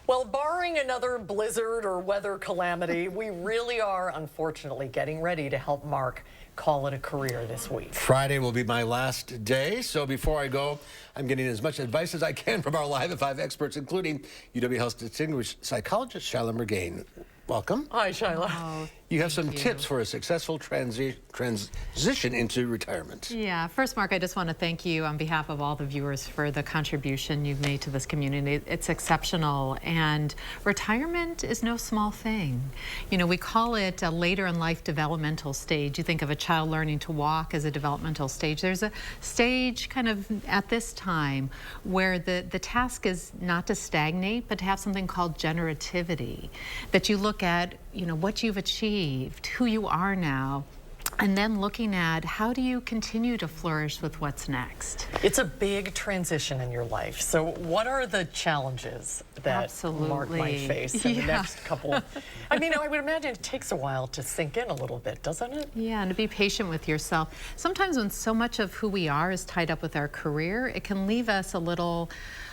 Well, barring another blizzard or weather calamity, we really are, unfortunately, getting ready to help Mark call it a career this week. Friday will be my last day, so before I go, I'm getting as much advice as I can from our Live at 5 experts, including UW Health's distinguished psychologist, Shilagh Mirgain. Welcome. Hi, Shilagh. Oh, you have some tips for a successful transition into retirement. Yeah, first, Mark, I just want to thank you on behalf of all the viewers for the contribution you've made to this community. It's exceptional, and retirement is no small thing. You know, we call it a later in life developmental stage. You think of a child learning to walk as a developmental stage. There's a stage kind of at this time where the task is not to stagnate, but to have something called generativity, that you look at, you know, what you've achieved, who you are now, and then looking at how do you continue to flourish with what's next. It's a big transition in your life. So what are the challenges that Mark might face in the next couple? I mean, I would imagine it takes a while to sink in a little bit, doesn't it? Yeah, and to be patient with yourself. Sometimes when so much of who we are is tied up with our career, it can leave us a little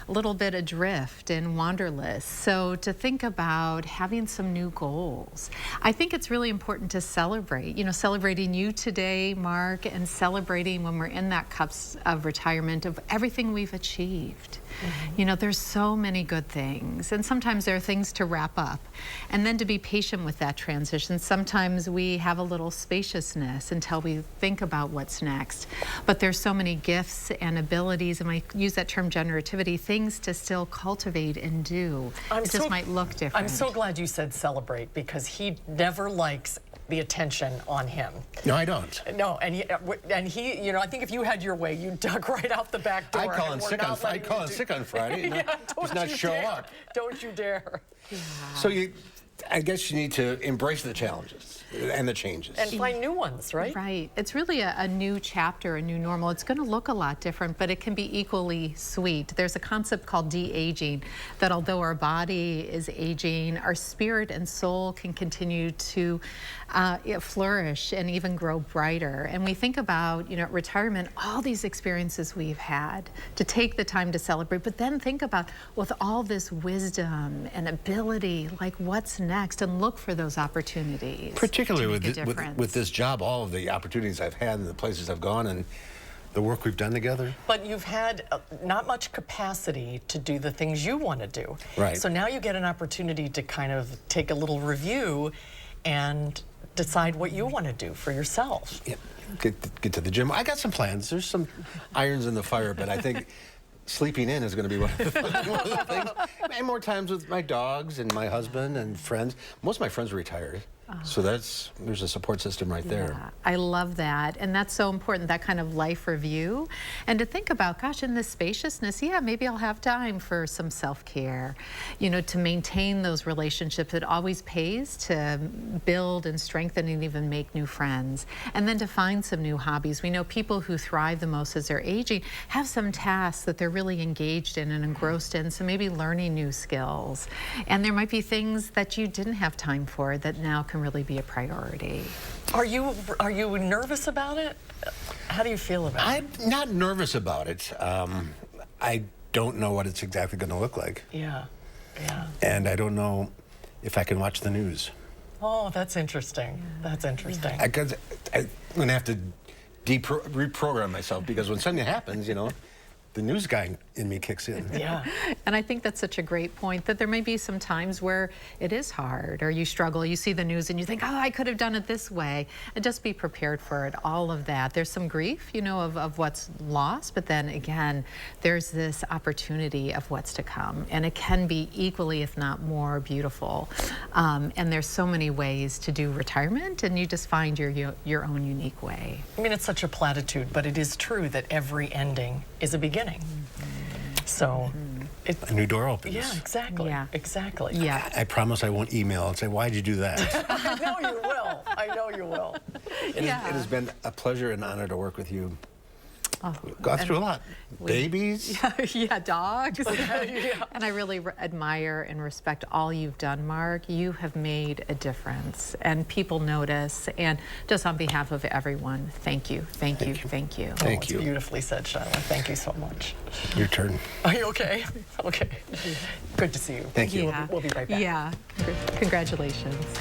bit adrift and wanderless. So to think about having some new goals. I think it's really important to celebrate, you know, celebrating you today, Mark, and celebrating when we're in that cusp of retirement of everything we've achieved. You know, there's so many good things, and sometimes there are things to wrap up, and then to be patient with that transition. Sometimes we have a little spaciousness until we think about what's next, but there's so many gifts and abilities, and I use that term generativity, things to still cultivate and do. It just might look different. I'm so glad you said celebrate, because he never likes the attention on him. No, I don't. No, and he, you know, I think if you had your way, you'd duck right out the back door. I call him sick on Friday. Yeah, just not show up. Don't you dare. Yeah. So I guess you need to embrace the challenges and the changes. And find new ones, right? Right. It's really a new chapter, a new normal. It's going to look a lot different, but it can be equally sweet. There's a concept called de-aging, that although our body is aging, our spirit and soul can continue to flourish and even grow brighter. And we think about, you know, retirement, all these experiences we've had, to take the time to celebrate, but then think about, with all this wisdom and ability, like what's next, and look for those opportunities. Particularly with this job, all of the opportunities I've had and the places I've gone and the work we've done together. But you've had not much capacity to do the things you want to do. Right. So now you get an opportunity to kind of take a little review and decide what you want to do for yourself. Yeah. Get to the gym. I got some plans. There's some irons in the fire, but I think sleeping in is going to be one of the things. And more times with my dogs and my husband and friends. Most of my friends are retired. So there's a support system right there. Yeah, I love that. And that's so important, that kind of life review. And to think about, gosh, in this spaciousness, yeah, maybe I'll have time for some self-care, you know, to maintain those relationships. It always pays to build and strengthen and even make new friends. And then to find some new hobbies. We know people who thrive the most as they're aging have some tasks that they're really engaged in and engrossed in. So maybe learning new skills. And there might be things that you didn't have time for that now can really be a priority. Are you nervous about it? How do you feel about it? I'm not nervous about it. I don't know what it's exactly going to look like. Yeah, yeah. And I don't know if I can watch the news. Oh, that's interesting. That's interesting. I'm going to have to reprogram myself, because when something happens, you know, the news guy in me kicks in. Yeah. And I think that's such a great point, that there may be some times where it is hard, or you struggle, you see the news and you think, oh, I could have done it this way, and just be prepared for it, all of that. There's some grief, you know, of what's lost, but then again, there's this opportunity of what's to come, and it can be equally, if not more, beautiful. And there's so many ways to do retirement, and you just find your own unique way. I mean, it's such a platitude, but it is true that every ending is a beginning. So a new door opens. Yeah, exactly. Yeah. Exactly. Yeah. I promise I won't email and say, why'd you do that? I know you will. I know you will. It has been a pleasure and honor to work with you. gone through a lot. Babies. Yeah, dogs. And I really admire and respect all you've done, Mark. You have made a difference, and people notice. And just on behalf of everyone, thank you, thank you, thank you. Thank you. Beautifully said, Shilagh. Thank you so much. Your turn. Are you okay? Okay. Good to see you. Thank you. Yeah. We'll be right back. Yeah. Congratulations.